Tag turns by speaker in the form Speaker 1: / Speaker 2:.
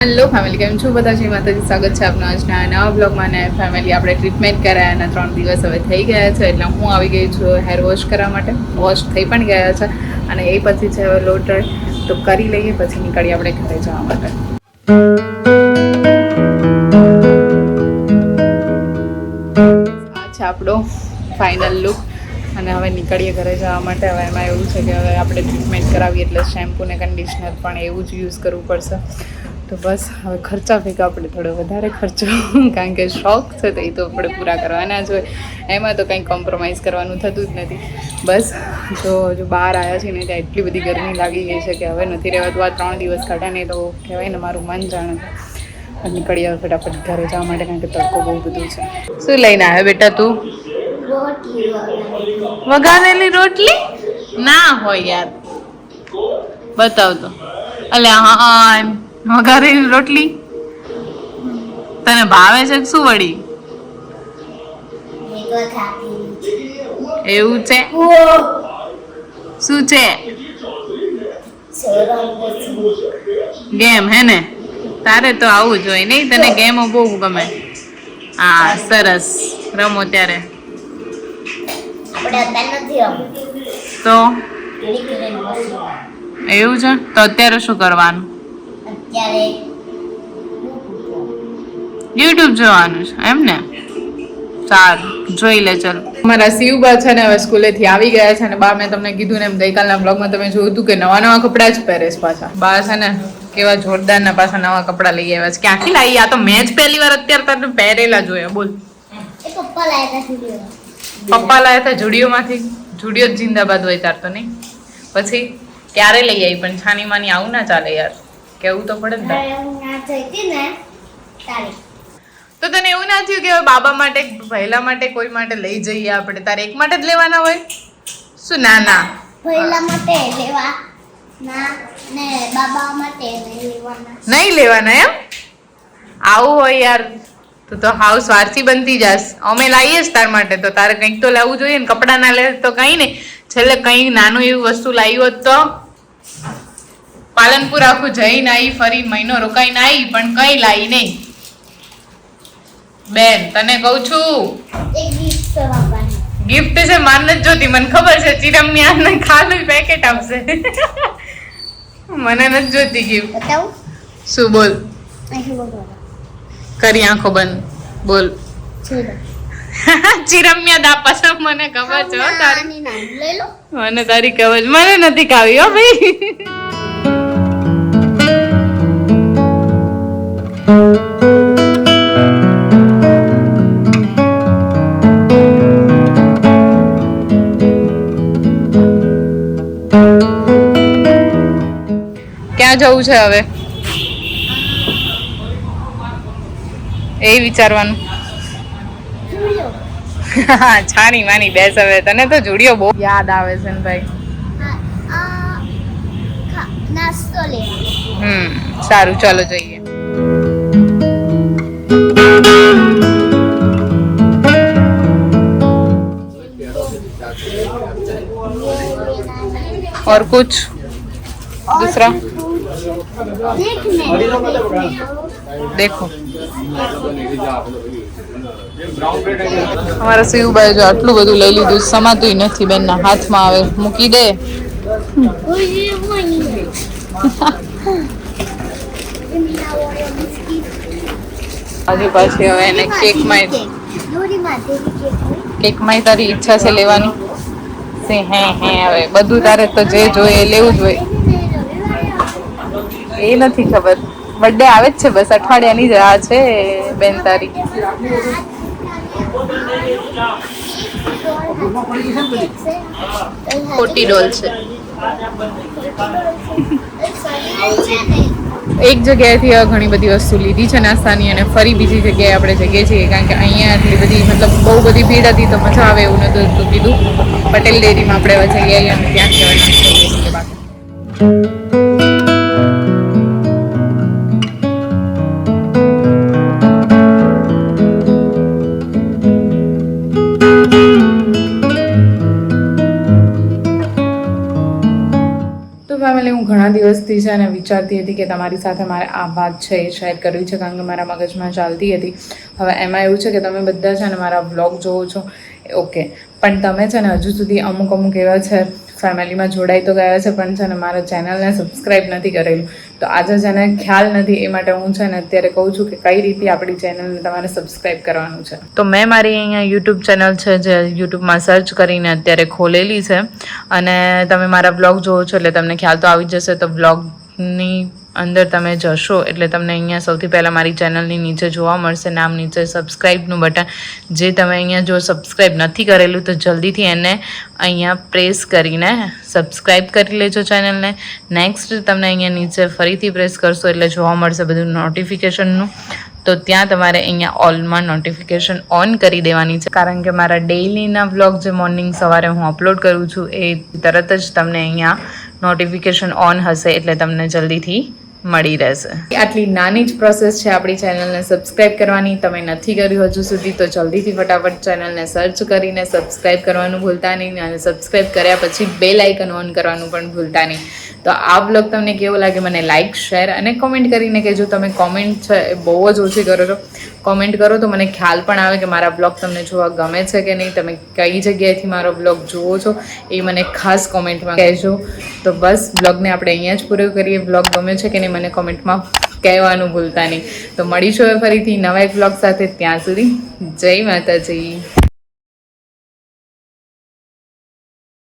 Speaker 1: Hello family, કેમ છો બધા? છે માતાજી, સ્વાગત છે આપનો આજના નવા બ્લોગમાં. ને ફેમિલી, આપણે ટ્રીટમેન્ટ કરાયા અને 3 દિવસ હવે થઈ ગયા છે, એટલે હું આવી ગઈ છું હેર વોશ કરવા માટે. વોશ થઈ પણ ગયા છે અને એ પછી છે હવે લોટ તો કરી લઈએ, પછી નીકળીએ આપણે ઘરે જવા માટે. આ છે આપણો ફાઇનલ લુક અને હવે નીકળીએ ઘરે જવા માટે. હવે એમાં એવું છે કે હવે આપણે ટ્રીટમેન્ટ કરાવીએ એટલે શેમ્પૂ ને કન્ડિશનર પણ એવું જ યુઝ કરવું પડશે. તો બસ હવે ખર્ચા ભેગા આપણે થોડો વધારે ખર્ચો, કારણ કે શોખ છે તો એ તો આપણે પૂરા કરવાના જ હોય, એમાં તો કંઈ કોમ્પ્રોમાઇઝ કરવાનું થતું જ નથી. બસ જો હજુ બહાર આવ્યા છીએ ને ત્યાં એટલી બધી ગરમી લાગી ગઈ છે કે હવે નથી રહેવાતું. આ 3 દિવસ કાઢ્યા નહીં તો કહેવાય ને મારું મન જાણે. નીકળી આવે ફટાફટ ઘરે જવા માટે, કારણ કે તડકો બહુ બધું છે. શું લઈને આવે બેટા તું? વઘારેલી રોટલી ના હોય યાર, બતાવ તો. અલ્યા હા, વઘારેલી રોટલી તને ભાવે છે શું વળી? એવું છે? શું છે? ગેમ હે ને? તારે તો આવું જ હોય નહીં? તને ગેમો બહુ ગમે. હા સરસ, રમો ત્યારે. તો એવું છે? તો અત્યારે શું કરવાનું? યુટ્યુબ જોવાનું છે એમ ને? સારું, જોઈ લે. ચાલો, અમારા શિવબા છે ને હવે સ્કૂલેથી આવી ગયા છે. અને બા, મેં તમને કીધું ને એમ, ગઈકાલના બ્લોગમાં તમે જોયું હતું કે નવા નવા કપડાં જ પહેરે છે પાછા. બા છે ને કેવા જોરદારના પાછા નવા કપડાં લઈ આવ્યા છે. ક્યાંથી લાવી? આ તો મેં જ પહેલી વાર અત્યારે તને પહેરેલા જોયા. બોલ. પપ્પા લાયા હતા જુડિયોમાંથી. જુડિયો જ જિંદાબાદ હોય તાર તો. નહીં પછી ક્યારે લઈ આવી? પણ છાની માની આવું ના ચાલે યાર, કેવું તો પડે ને. તો તને એવું ના થયું કે બાબા માટે, પહેલા માટે, કોઈ માટે લઈ જઈએ આપણે? તારે એક માટે જ લેવાના હોય શું? ના ના, પહેલા માટે લેવા ના ને બાબા માટે નહીં લેવાના એમ? આવું હોય યાર, તું તો હાવ સ્વાર્થી બનતી જાસ. અમે લાવીએ જ તાર માટે, તો તારે કંઈક તો લેવું જોઈએ ને. કપડાં ના લે તો કંઈ નહીં, છેલ્લે કંઈ નાનું એવું વસ્તુ લાવી હોત તો. પાલનપુર આખું જઈને આવી, ફરી મહિનો રોકાઈને આવી, પણ કંઈ લાવી નહીં. બેન તને કહું છું, ગિફ્ટ છે માન જ જોતી. મને ખબર છે ચિરમિયાને ખાલી પેકેટ આપશે. મને નથી જોતી ગિફ્ટ. શું? બોલ. કરી આંખો બંધ, બોલ. ચિરમિયા દા પસંદ, મને ખબર છે તારી. મને તારી ખબર, મને નથી ખાવી હો ભાઈ. ક્યાં જવું છે હવે એ વિચારવાનું. છાની માની બેસ હવે. તને તો જુડિયો બહુ યાદ આવે છે ને ભાઈ. સારું, ચાલો જઈએ. और कुछ दूसरा देखो. અમારા શિવભાઈ જો આટલું બધું લઈ લીધું, સમાતું નથી. બેનના હાથમાં આવે, મૂકી દે. આજે પાછી હવે એને કેકમાં તારી ઈચ્છા છે લેવાની? હે હવે બધું તારે તો જે જોઈએ એ લેવું જ હોય. એ નથી ખબર, બર્થડે આવે જ છે, બસ અઠવાડિયાની જ રાહ છે બેન તારી. ખોટી ડોલ છે. એક જગ્યાએથી ઘણી બધી વસ્તુ લીધી છે નાસ્તાની, અને ફરી બીજી જગ્યાએ આપણે જઈએ છીએ, કારણ કે અહીંયા આટલી બધી, મતલબ બહુ બધી ભીડ હતી તો મજા આવે એવું નતું કીધું. પટેલ ડેરીમાં આપણે હવે જઈએ અને ત્યાં કહેવાય બાકી. ઘણા દિવસથી છે ને વિચારતી હતી કે તમારી સાથે મારે આ વાત છે એ શેર કરવી છે, કારણ કે મારા મગજમાં ચાલતી હતી. હવે એમાં એવું છે કે તમે બધા છે ને મારા વ્લોગ જોવો છો ઓકે, પણ તમે છે ને હજુ સુધી અમુક એવા છે ફેમિલીમાં જોડાઈ તો ગયા છે પણ છે ને મારા ચેનલને સબસ્ક્રાઈબ નથી કરેલું. તો આજે જેને ખ્યાલ નથી એ માટે હું છે ને અત્યારે કહું છું કે કઈ રીતે આપણી ચેનલને તમારે સબસ્ક્રાઈબ કરવાનું છે. તો મેં મારી અહીંયા યુટ્યુબ ચેનલ છે જે યુટ્યુબમાં સર્ચ કરીને અત્યારે ખોલેલી છે, અને તમે મારા બ્લોગ જોવો છો એટલે તમને ખ્યાલ તો આવી જશે. તો બ્લોગની અંદર તમે જશો એટલે તમને અહીંયા સૌથી પહેલાં મારી ચેનલની નીચે જોવા મળશે નામ નીચે સબસ્ક્રાઈબનું બટન. જે તમે અહીંયા જો સબસ્ક્રાઈબ નથી કરેલું તો જલ્દીથી એને અહીંયા પ્રેસ કરીને સબસ્ક્રાઈબ કરી લેજો ચેનલને. નેક્સ્ટ તમને અહીંયા નીચે ફરીથી પ્રેસ કરશો એટલે જોવા મળશે બધું નોટિફિકેશનનું. તો ત્યાં તમારે અહીંયા ઓલમાં નોટિફિકેશન ઓન કરી દેવાની છે, કારણ કે મારા ડેઇલીના વ્લોગ જે મોર્નિંગ સવારે હું અપલોડ કરું છું એ તરત જ તમને અહીંયા નોટિફિકેશન ઓન હશે એટલે તમને જલ્દીથી મળી રહેશે. આટલી નાની જ પ્રોસેસ છે આપણી ચેનલને સબસ્ક્રાઈબ કરવાની. તમે નથી કર્યું હજુ સુધી તો જલ્દીથી ફટાફટ ચેનલને સર્ચ કરીને સબસ્ક્રાઈબ કરવાનું ભૂલતા નહીં, અને સબસ્ક્રાઈબ કર્યા પછી બેલ આઇકન ઓન કરવાનું પણ ભૂલતા નહીં. તો આ બ્લોગ તમને કેવો લાગે મને લાઇક, શેર અને કોમેન્ટ કરીને કહેજો. તમે કોમેન્ટ છે એ બહુ જ ઓછી કરો છો. કોમેન્ટ કરો તો મને ખ્યાલ પણ આવે કે મારા બ્લોગ તમને જોવા ગમે છે કે નહીં, તમે કઈ જગ્યાએથી મારો બ્લોગ જુઓ છો એ મને ખાસ કોમેન્ટમાં કહેજો. તો બસ બ્લોગને આપણે અહીંયા જ પૂરો કરીએ. બ્લોગ ગમે છે કે નહીં મને કોમેન્ટમાં કહેવાનું ભૂલતા નહીં. તો મળીશું હવે ફરીથી નવા એક બ્લોગ સાથે. ત્યાં સુધી જય માતાજી.